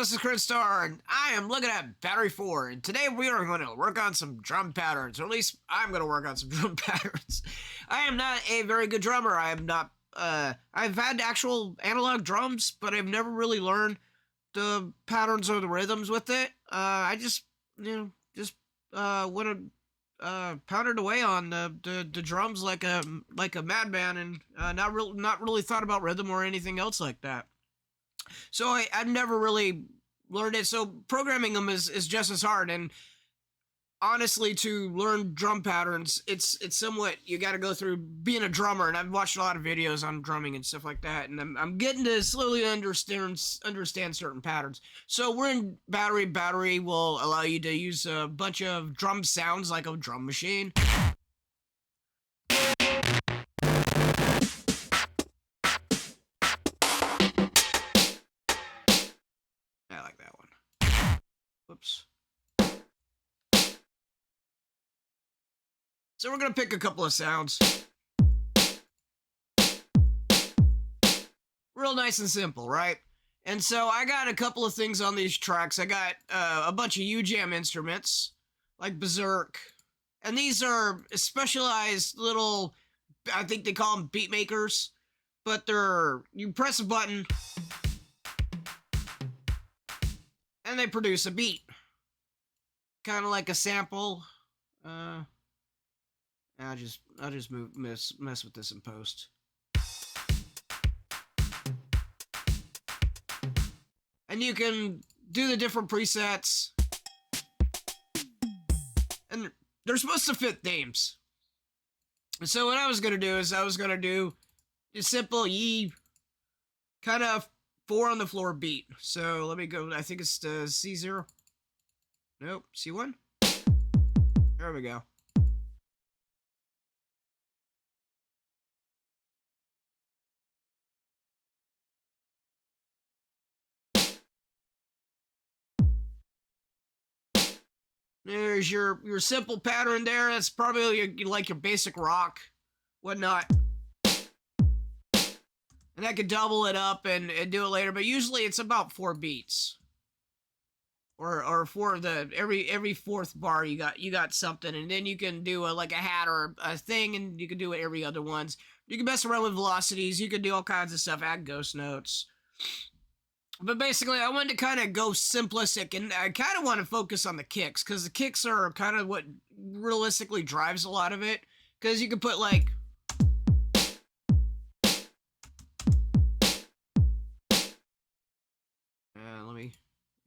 this is Chris Starr, and I am looking at Battery 4, and today we are going to work on some drum patterns, or at least I'm going to work on some drum patterns. I am not a very good drummer. I am not, I've had actual analog drums, but I've never really learned the patterns or the rhythms with it. I just, went pounded away on the drums like a madman, and not really thought about rhythm or anything else like that. So I've never really learned it. So programming them is just as hard. And honestly, to learn drum patterns, it's somewhat, you got to go through being a drummer. And I've watched a lot of videos on drumming and stuff like that. And I'm getting to slowly understand certain patterns. So we're in Battery. Battery will allow you to use a bunch of drum sounds like a drum machine. I like that one. Whoops. So we're going to pick a couple of sounds. Real nice and simple, right? And so I got a couple of things on these tracks. I got a bunch of UJam instruments, like Berserk. And these are specialized little, I think they call them Beatmakers. But you press a button, and they produce a beat. Kind of like a sample. I'll just mess with this in post. And you can do the different presets. And they're supposed to fit themes. So what I was going to do is I was going to do a simple E kind of 4 on the floor beat. So let me go, I think it's the C0. Nope, C1. There we go. There's your simple pattern there. That's probably like your basic rock, whatnot. And I could double it up and do it later, but usually it's about 4 beats. Or for every fourth bar you got something, and then you can do like a hat or a thing, and you can do it every other ones. You can mess around with velocities. You can do all kinds of stuff. Add ghost notes. But basically, I wanted to kind of go simplistic, and I kind of want to focus on the kicks, because the kicks are kind of what realistically drives a lot of it. Because you can put like...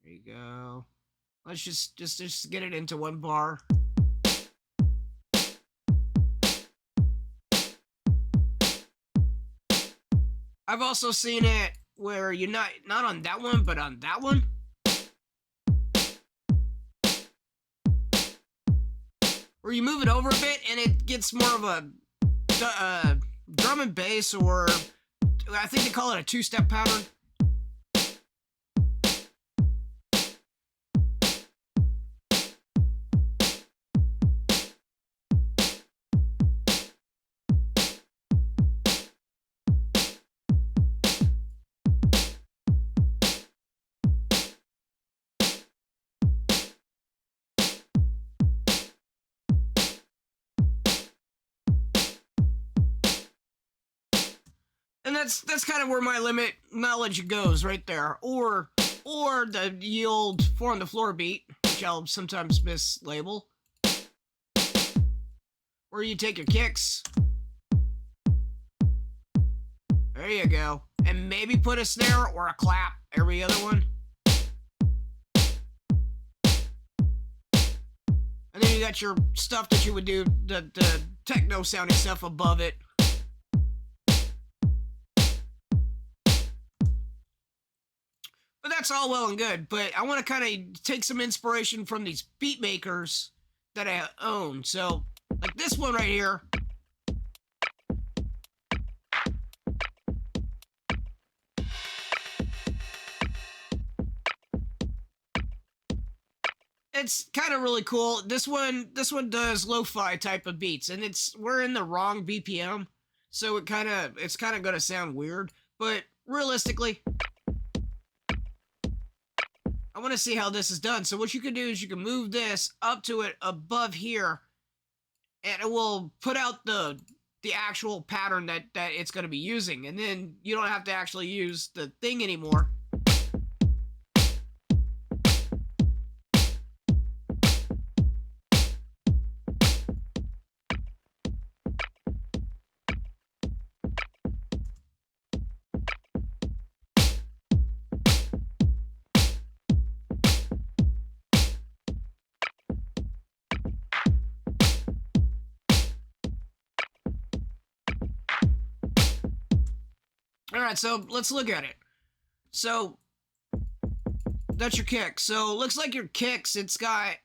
there you go. Let's just get it into one bar. I've also seen it where you're not on that one, but on that one. Where you move it over a bit and it gets more of a drum and bass, or I think they call it a 2-step pattern. And that's kind of where my limit knowledge goes right there. Or the old 4 on the floor beat, which I'll sometimes mislabel. Where you take your kicks. There you go. And maybe put a snare or a clap every other one. And then you got your stuff that you would do, the techno sounding stuff above it. But that's all well and good, but I want to kind of take some inspiration from these beat makers that I own. So, like this one right here. It's kind of really cool. This one does lo-fi type of beats, and we're in the wrong BPM, so it's kind of going to sound weird, but realistically, I want to see how this is done. So what you can do is you can move this up to it above here, and it will put out the actual pattern that it's going to be using, and then you don't have to actually use the thing anymore. All right, so let's look at it. So that's your kick. So it looks like your kicks, it's got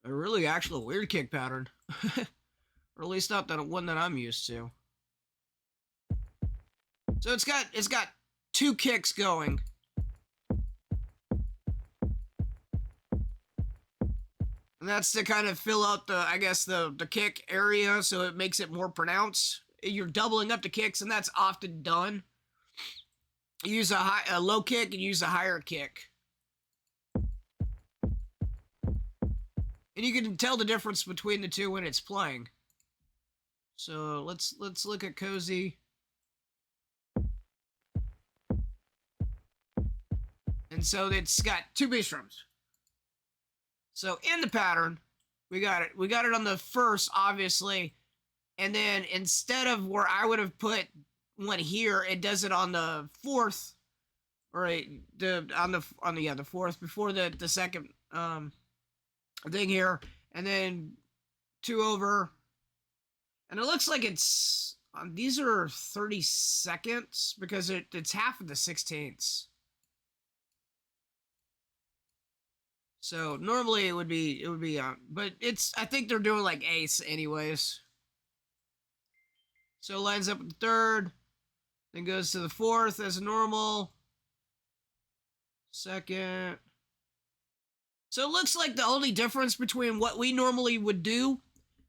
a really actual weird kick pattern. Or at least not that one that I'm used to. So it's got two kicks going. And that's to kind of fill out the, I guess, the kick area, so it makes it more pronounced. You're doubling up the kicks, and that's often done. You use a low kick and use a higher kick. And you can tell the difference between the two when it's playing. So let's look at Cozy. And so it's got two bass drums. So in the pattern, we got it on the first, obviously, and then instead of where I would have put one here, it does it on the fourth, or the fourth before the second thing here, and then two over, and it looks like it's these are 30 seconds because it's half of the 16ths. So normally it would be but I think they're doing like eighths anyways. So it lines up with the third, then goes to the fourth as normal, second. So it looks like the only difference between what we normally would do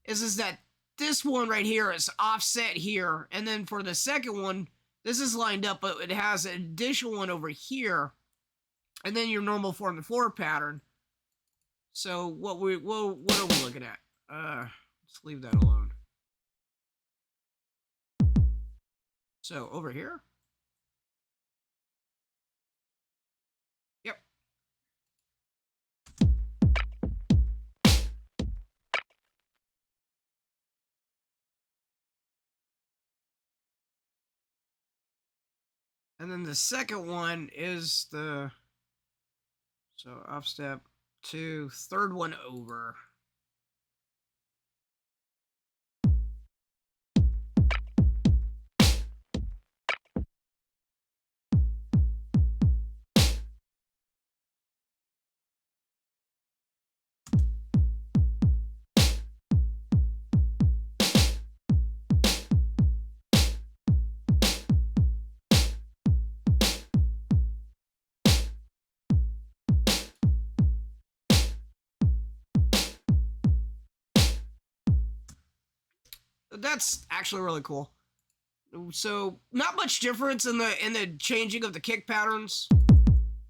is that this one right here is offset here, and then for the second one, this is lined up, but it has an additional one over here, and then your normal 4-on-the-floor pattern. So what are we looking at? Let's leave that alone. So over here. Yep. And then the second one is so off step 2, third one over. That's actually really cool. So not much difference in the changing of the kick patterns.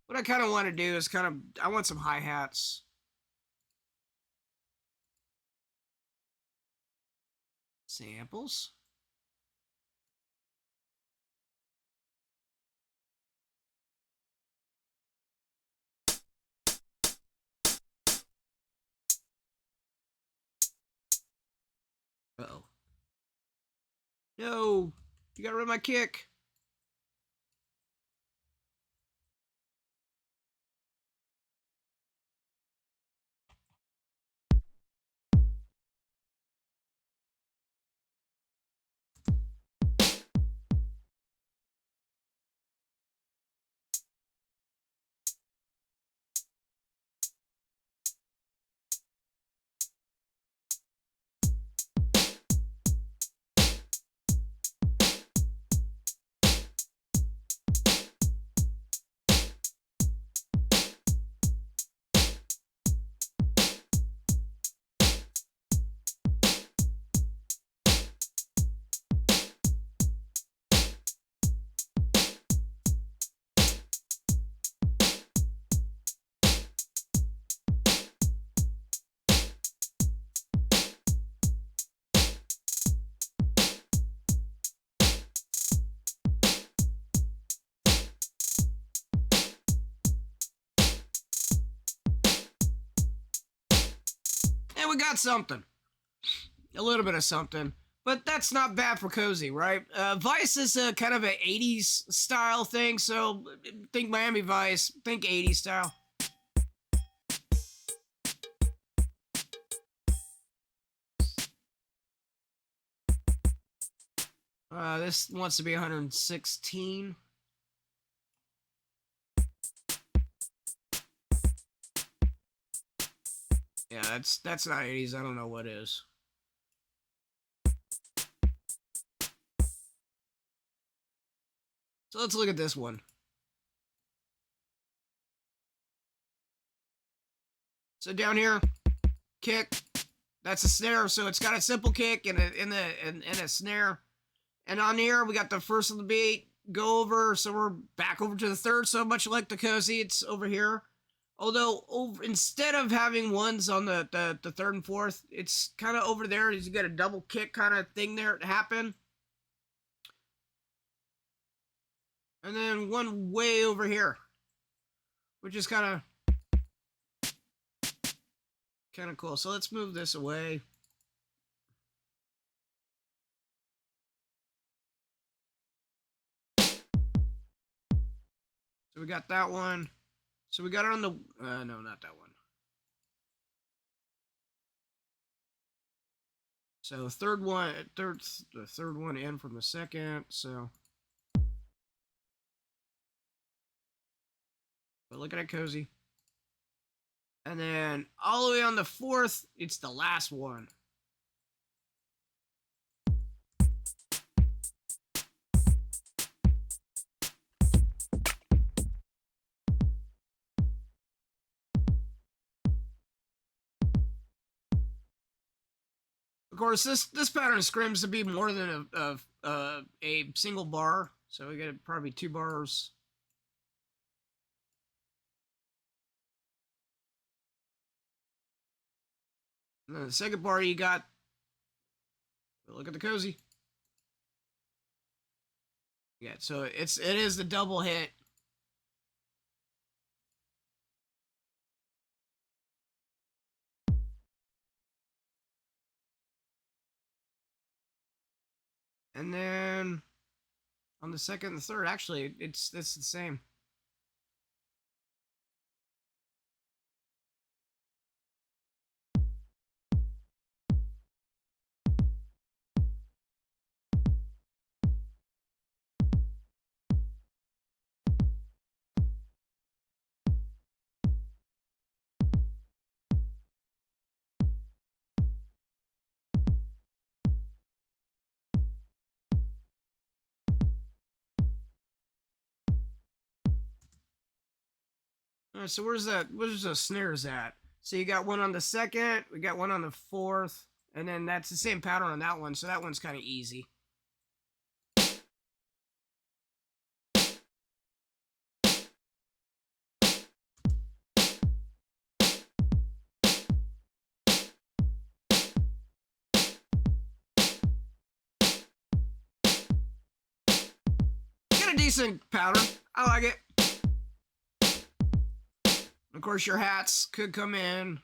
What I kind of want to do is I want some hi-hats. Samples. Uh-oh. No, you got rid of my kick. we got something. A little bit of something. But that's not bad for cozy, right? Vice is a kind of an 80s style thing, so think Miami Vice, think 80s style. This wants to be 116. Yeah, that's not 80s. I don't know what is. So let's look at this one. So down here, kick. That's a snare. So it's got a simple kick and a snare. And on here, we got the first of the beat. Go over. So we're back over to the third. So much like the cozy, it's over here. Although instead of having ones on the third and fourth, it's kind of over there. You got a double kick kind of thing there to happen. And then one way over here, which is kind of cool. So let's move this away. So we got that one. So we got it on the, no, not that one. So the third one in from the second, so. But look at it, cozy. And then all the way on the fourth, it's the last one. Of course, this pattern screams to be more than a single bar, so we get probably 2 bars. And then the second bar you got, look at the cozy. Yeah, so it is the double hit. And then on the second and the third, actually, it's the same. All right, so where's the snares at? So you got one on the second, we got one on the fourth, and then that's the same pattern on that one, so that one's kind of easy. Got a decent pattern. I like it. Of course, your hats could come in.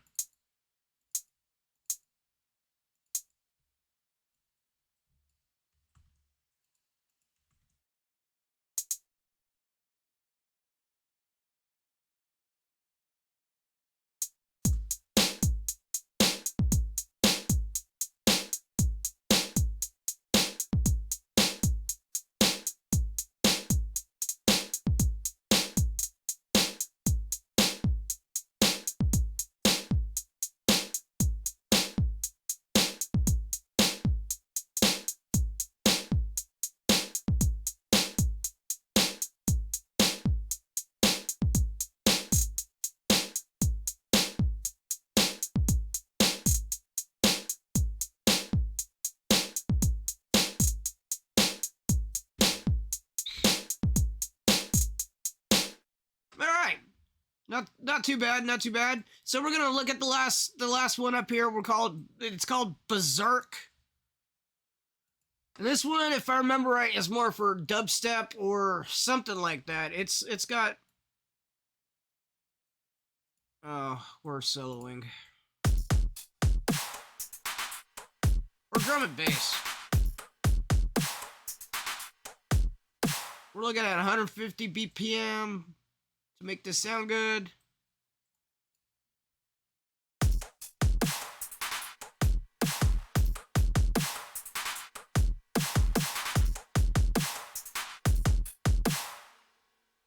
Not too bad, not too bad. So we're gonna look at the last one up here. It's called Berserk. And this one, if I remember right, is more for dubstep or something like that. It's got we're soloing. drum and bass. We're looking at 150 BPM to make this sound good.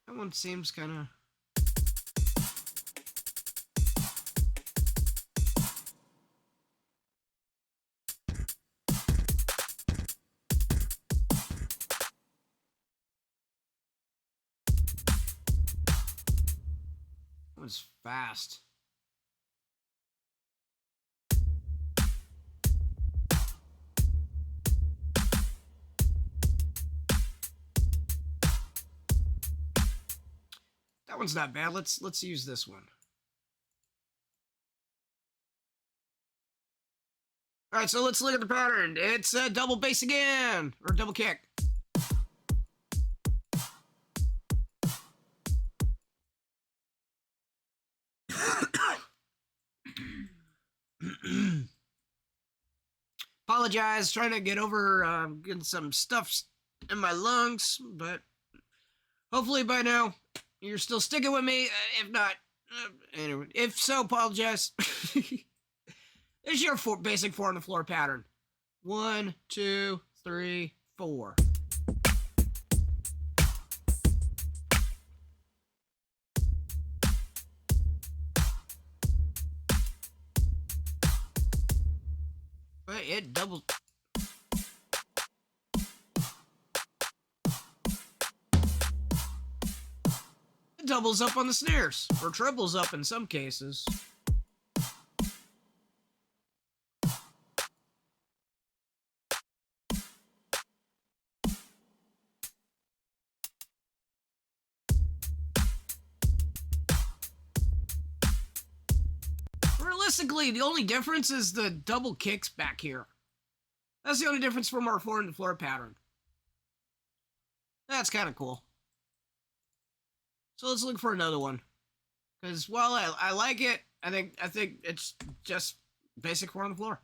That one seems kind of... That one's fast. That one's not bad. Let's use this one. All right, so let's look at the pattern. It's a double bass again, or double kick. Apologize, trying to get over getting some stuff in my lungs, but hopefully by now you're still sticking with me. If not, anyway, if so, apologize. It's your basic 4 on the floor pattern. 1, 2, 3, 4. But it doubles. It doubles up on the snares, or triples up in some cases. Realistically, the only difference is the double kicks back here. That's the only difference from our 4 on the floor pattern. That's kind of cool. So let's look for another one. Because while I like it, I think it's just basic 4 on the floor.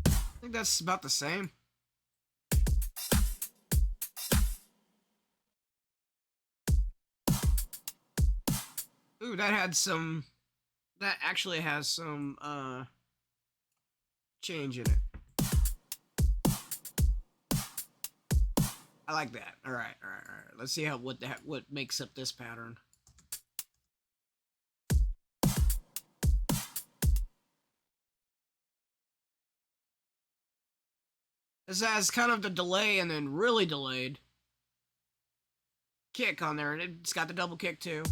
I think that's about the same. Ooh, that had some... That actually has some, change in it. I like that. All right. Let's see what makes up this pattern. This has kind of the delay and then really delayed kick on there, and it's got the double kick too.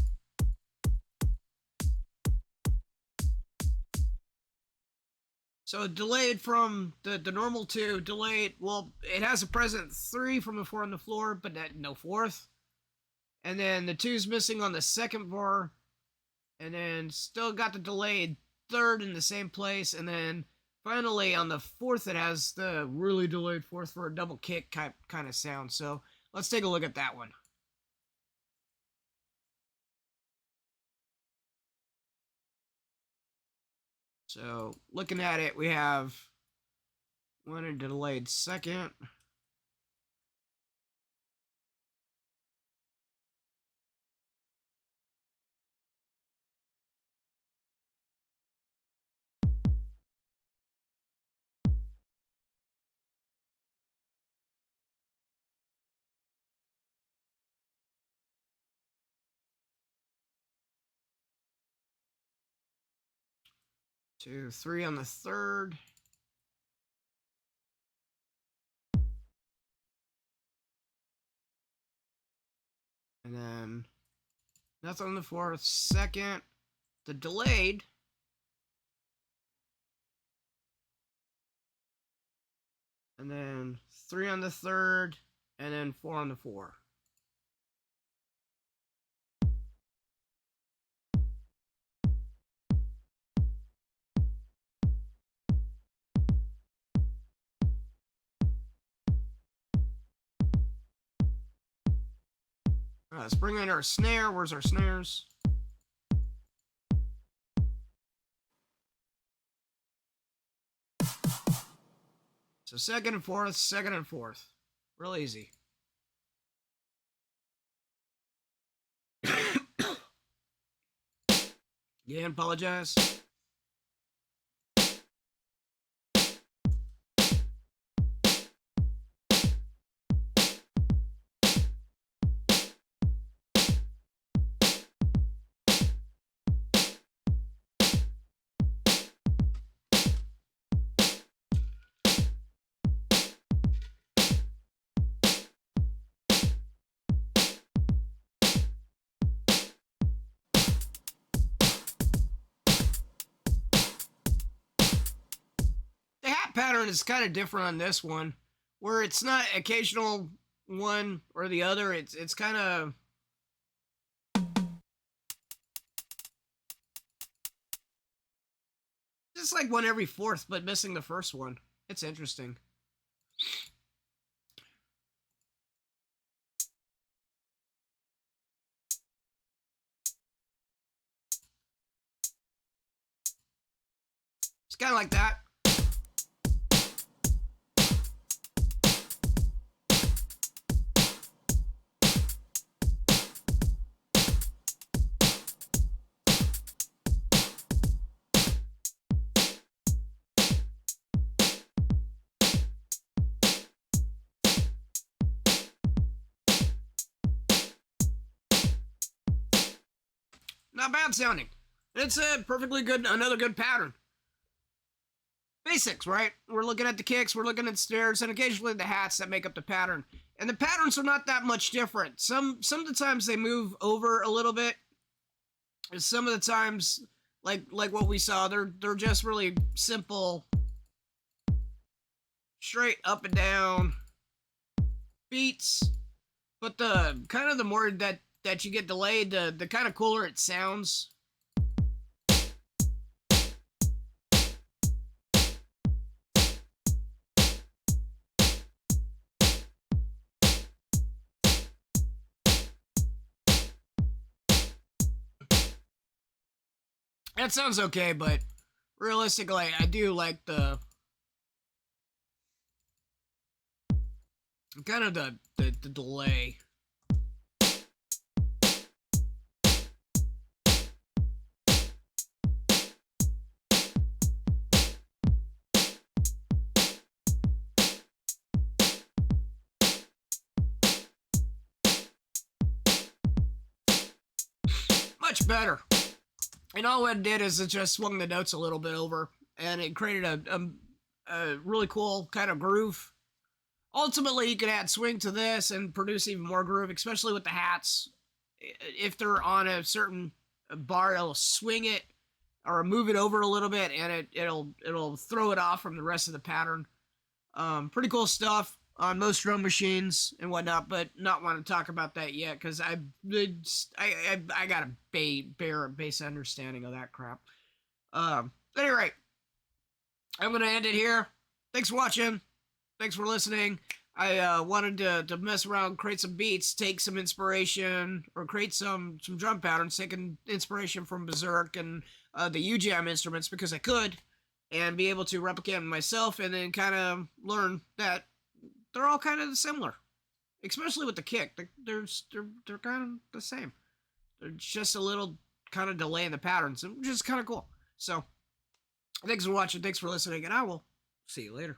So delayed from the normal 2, delayed, well, it has a present 3 from the 4 on the floor, but no 4th. And then the 2's missing on the 2nd bar, and then still got the delayed 3rd in the same place, and then finally on the 4th it has the really delayed 4th for a double kick kind of sound. So let's take a look at that one. So looking at it, we have 1 a delayed 2nd. Two, 3 on the 3rd. And then nothing on the 4th, 2nd, the delayed. And then 3 on the 3rd, and then 4 on the 4. Let's bring in our snare. Where's our snares? So second and fourth, second and fourth. Real easy. Yeah, apologize. The hat pattern is kind of different on this one, where it's not occasional one or the other. It's kind of just like one every fourth, but missing the first one. It's interesting. It's kind of like that. Not bad sounding. It's a perfectly good, another good pattern. Basics, right? We're looking at the kicks, we're looking at snares, and occasionally the hats that make up the pattern. And the patterns are not that much different. Some of the times they move over a little bit. Some of the times, like what we saw, they're just really simple, straight up and down beats. But the kind of the more that you get delayed, the kind of cooler it sounds. That sounds okay, but realistically, I do like the kind of the delay. Much better. And all it did is it just swung the notes a little bit over, and it created a really cool kind of groove. Ultimately, you could add swing to this and produce even more groove, especially with the hats. If they're on a certain bar, it'll swing it or move it over a little bit, and it'll throw it off from the rest of the pattern. Pretty cool stuff on most drum machines and whatnot, but not want to talk about that yet because I got a bare base understanding of that crap. At any rate, I'm gonna end it here. Thanks for watching. Thanks for listening. I wanted to mess around, create some beats, take some inspiration, or create some drum patterns, taking inspiration from Berserk and the UJam instruments because I could, and be able to replicate them myself, and then kind of learn that they're all kind of similar, especially with the kick. They're kind of the same. There's just a little kind of delay in the patterns, which is kind of cool. So, thanks for watching. Thanks for listening, and I will see you later.